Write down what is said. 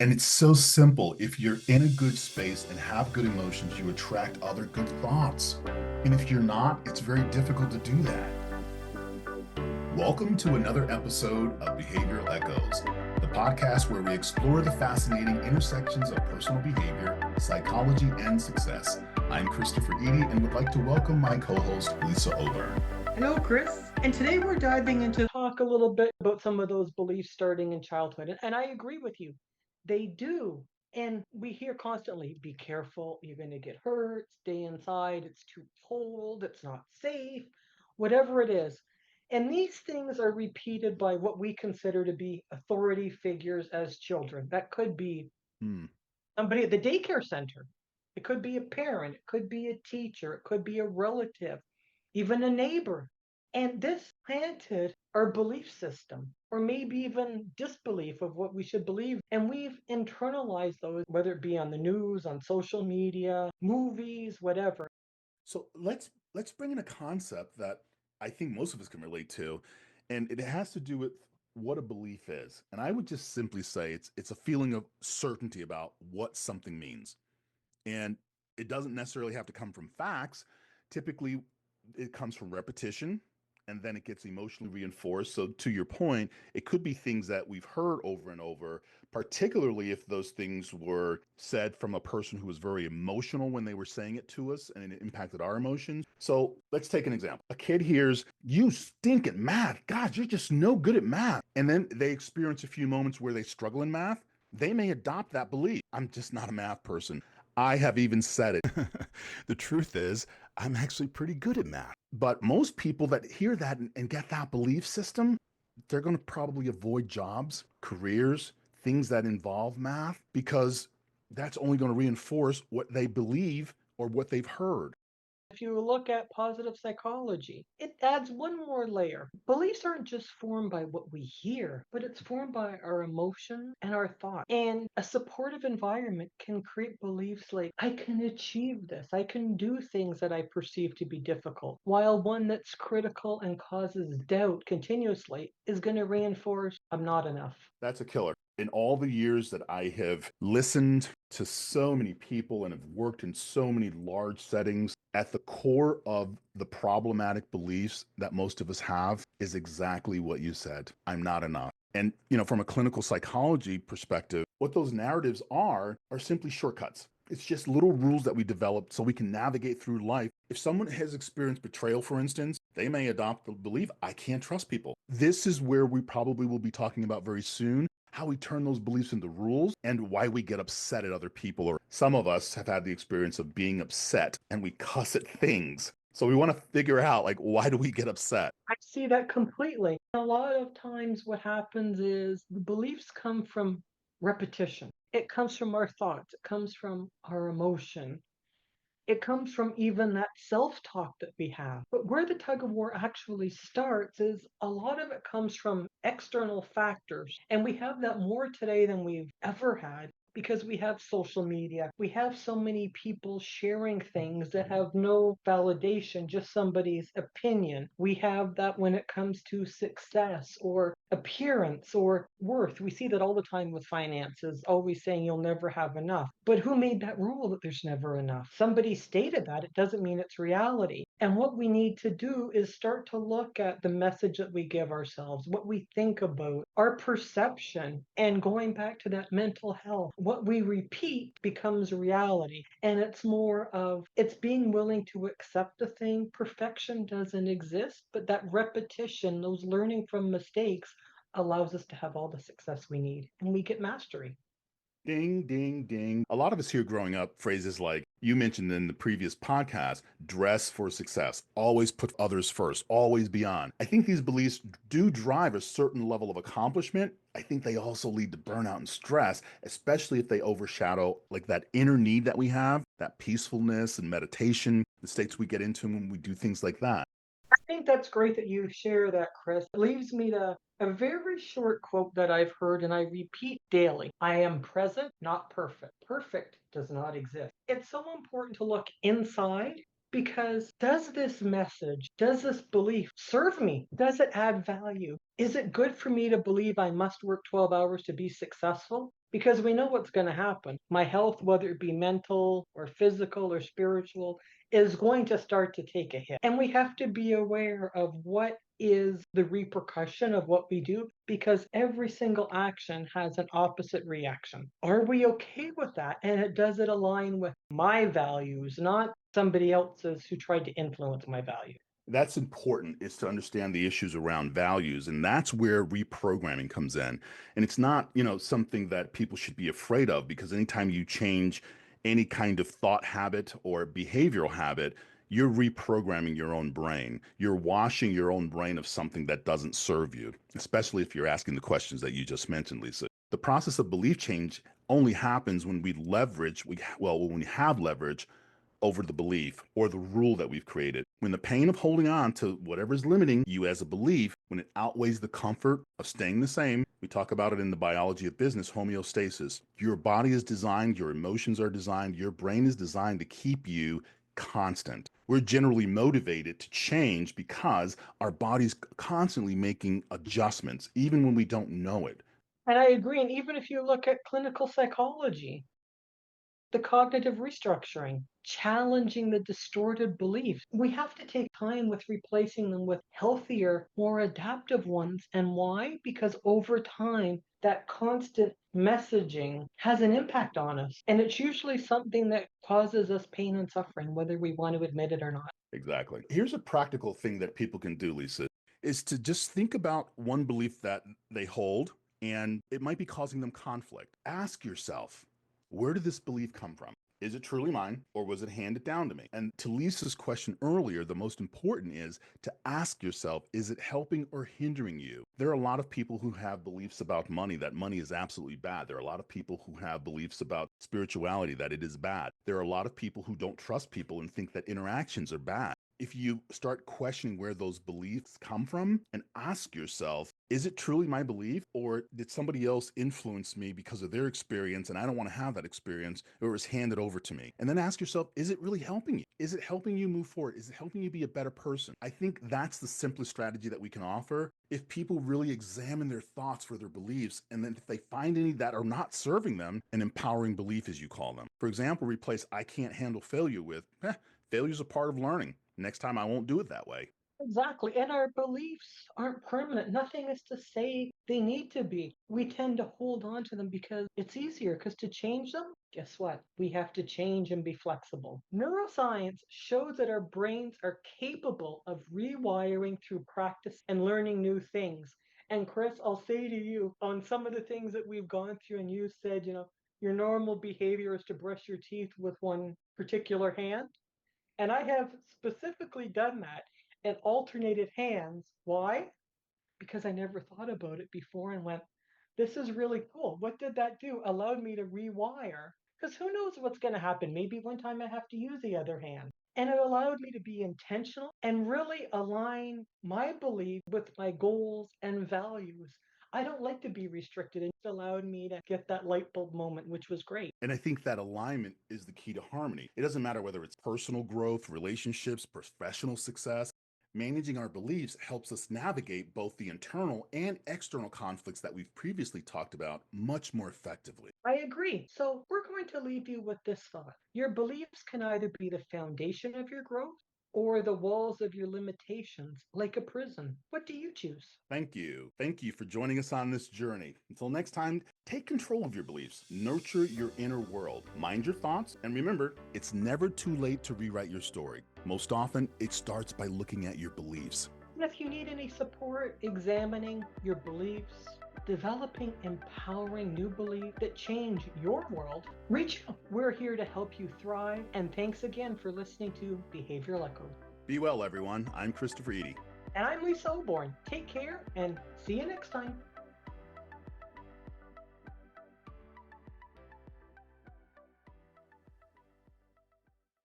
And it's so simple. If you're in a good space and have good emotions, you attract other good thoughts. And if you're not, it's very difficult to do that. Welcome to another episode of Behavioral Echoes, the podcast where we explore the fascinating intersections of personal behavior, psychology, and success. I'm Christopher Eady and would like to welcome my co-host, Lisa Ober. Hello, Chris. And today we're diving into talk a little bit about some of those beliefs starting in childhood. And I agree with you. They do. And we hear constantly, be careful, you're going to get hurt, stay inside, it's too cold, it's not safe, whatever it is. And these things are repeated by what we consider to be authority figures as children. That could be Hmm. somebody at the daycare center. It could be a parent, it could be a teacher, it could be a relative, even a neighbor. And this planted our belief system, or maybe even disbelief of what we should believe. And we've internalized those, whether it be on the news, on social media, movies, whatever. So let's bring in a concept that I think most of us can relate to, and it has to do with what a belief is. And I would just simply say it's a feeling of certainty about what something means. And it doesn't necessarily have to come from facts. Typically, it comes from repetition and then it gets emotionally reinforced. So, to your point, it could be things that we've heard over and over, particularly if those things were said from a person who was very emotional when they were saying it to us and it impacted our emotions. So, let's take an example. A kid hears, "You stink at math. God, you're just no good at math." And then they experience a few moments where they struggle in math. They may adopt that belief. I'm just not a math person. I have even said it. The truth is, I'm actually pretty good at math. But most people that hear that and get that belief system, they're going to probably avoid jobs, careers, things that involve math because that's only going to reinforce what they believe or what they've heard. If you look at positive psychology, it adds one more layer. Beliefs aren't just formed by what we hear, but it's formed by our emotions and our thoughts. And a supportive environment can create beliefs like, I can achieve this, I can do things that I perceive to be difficult, while one that's critical and causes doubt continuously is going to reinforce, I'm not enough. That's a killer. In all the years that I have listened to so many people and have worked in so many large settings, at the core of the problematic beliefs that most of us have is exactly what you said. I'm not enough. And, from a clinical psychology perspective, what those narratives are simply shortcuts. It's just little rules that we develop so we can navigate through life. If someone has experienced betrayal, for instance, they may adopt the belief, I can't trust people. This is where we probably will be talking about very soon how we turn those beliefs into rules and why we get upset at other people. Or some of us have had the experience of being upset and we cuss at things. So we want to figure out like why do we get upset? I see that completely. A lot of times, what happens is the beliefs come from repetition. It comes from our thoughts, it comes from our emotion, it comes from even that self talk that we have. But where the tug of war actually starts is a lot of it comes from external factors. And we have that more today than we've ever had because we have social media. We have so many people sharing things that have no validation, just somebody's opinion. We have that when it comes to success or appearance or worth. We see that all the time with finances, always saying you'll never have enough. But who made that rule that there's never enough? Somebody stated that. It doesn't mean it's reality. And what we need to do is start to look at the message that we give ourselves, what we think about, our perception, and going back to that mental health. What we repeat becomes reality. And it's more of it's being willing to accept a thing. Perfection doesn't exist, but that repetition, those learning from mistakes, allows us to have all the success we need and we get mastery. Ding, ding, ding. A lot of us here growing up, phrases like you mentioned in the previous podcast, dress for success, always put others first, always be on. I think these beliefs do drive a certain level of accomplishment. I think they also lead to burnout and stress, especially if they overshadow like that inner need that we have, that peacefulness and meditation, the states we get into when we do things like that. I think that's great that you share that, Chris. It leaves me to a very short quote that I've heard and I repeat daily. I am present, not perfect. Perfect does not exist. It's so important to look inside because does this message, does this belief serve me? Does it add value? Is it good for me to believe I must work 12 hours to be successful? because we know what's going to happen. My health, whether it be mental or physical or spiritual, is going to start to take a hit. And we have to be aware of what is the repercussion of what we do, because every single action has an opposite reaction. Are we okay with that? And does it align with my values, not somebody else's who tried to influence my values? That's important, is to understand the issues around values, and that's where reprogramming comes in. And it's not, something that people should be afraid of, because anytime you change any kind of thought habit or behavioral habit, you're reprogramming your own brain. You're washing your own brain of something that doesn't serve you, especially if you're asking the questions that you just mentioned, Lisa. The process of belief change only happens when when we have leverage over the belief or the rule that we've created. When the pain of holding on to whatever is limiting you as a belief, when it outweighs the comfort of staying the same, we talk about it in the biology of business, homeostasis. Your body is designed, your emotions are designed, your brain is designed to keep you constant. We're generally motivated to change because our body's constantly making adjustments, even when we don't know it. And I agree. And even if you look at clinical psychology, the cognitive restructuring, challenging the distorted beliefs. We have to take time with replacing them with healthier, more adaptive ones. And why? Because over time, that constant messaging has an impact on us. And it's usually something that causes us pain and suffering, whether we want to admit it or not. Exactly. Here's a practical thing that people can do, Lisa, is to just think about one belief that they hold and it might be causing them conflict. Ask yourself, where did this belief come from? Is it truly mine or was it handed down to me? And to Lisa's question earlier, the most important is to ask yourself, is it helping or hindering you? There are a lot of people who have beliefs about money that money is absolutely bad. There are a lot of people who have beliefs about spirituality that it is bad. There are a lot of people who don't trust people and think that interactions are bad. If you start questioning where those beliefs come from and ask yourself, is it truly my belief or did somebody else influence me because of their experience and I don't want to have that experience or it was handed over to me? And then ask yourself, is it really helping you? Is it helping you move forward? Is it helping you be a better person? I think that's the simplest strategy that we can offer. If people really examine their thoughts for their beliefs, and then if they find any that are not serving them, an empowering belief, as you call them. For example, replace I can't handle failure with, failure's a part of learning. Next time I won't do it that way. Exactly. And our beliefs aren't permanent. Nothing is to say they need to be. We tend to hold on to them because it's easier, because to change them, guess what? We have to change and be flexible. Neuroscience shows that our brains are capable of rewiring through practice and learning new things. And Chris, I'll say to you, on some of the things that we've gone through, and you said, your normal behavior is to brush your teeth with one particular hand. And I have specifically done that and alternated hands. Why? Because I never thought about it before and went, this is really cool. What did that do? Allowed me to rewire. Because who knows what's going to happen? Maybe one time I have to use the other hand. And it allowed me to be intentional and really align my belief with my goals and values. I don't like to be restricted. It allowed me to get that light bulb moment, which was great. And I think that alignment is the key to harmony. It doesn't matter whether it's personal growth, relationships, professional success. Managing our beliefs helps us navigate both the internal and external conflicts that we've previously talked about much more effectively. I agree. So we're going to leave you with this thought. Your beliefs can either be the foundation of your growth or the walls of your limitations, like a prison. What do you choose? Thank you. Thank you for joining us on this journey. Until next time, take control of your beliefs, nurture your inner world, mind your thoughts, and remember, it's never too late to rewrite your story. Most often, it starts by looking at your beliefs. And if you need any support examining your beliefs, developing empowering new beliefs that change your world, reach out. We're here to help you thrive. And thanks again for listening to Behavioral Echo. Be well, everyone. I'm Christopher Eady. And I'm Lisa Oborn. Take care and see you next time.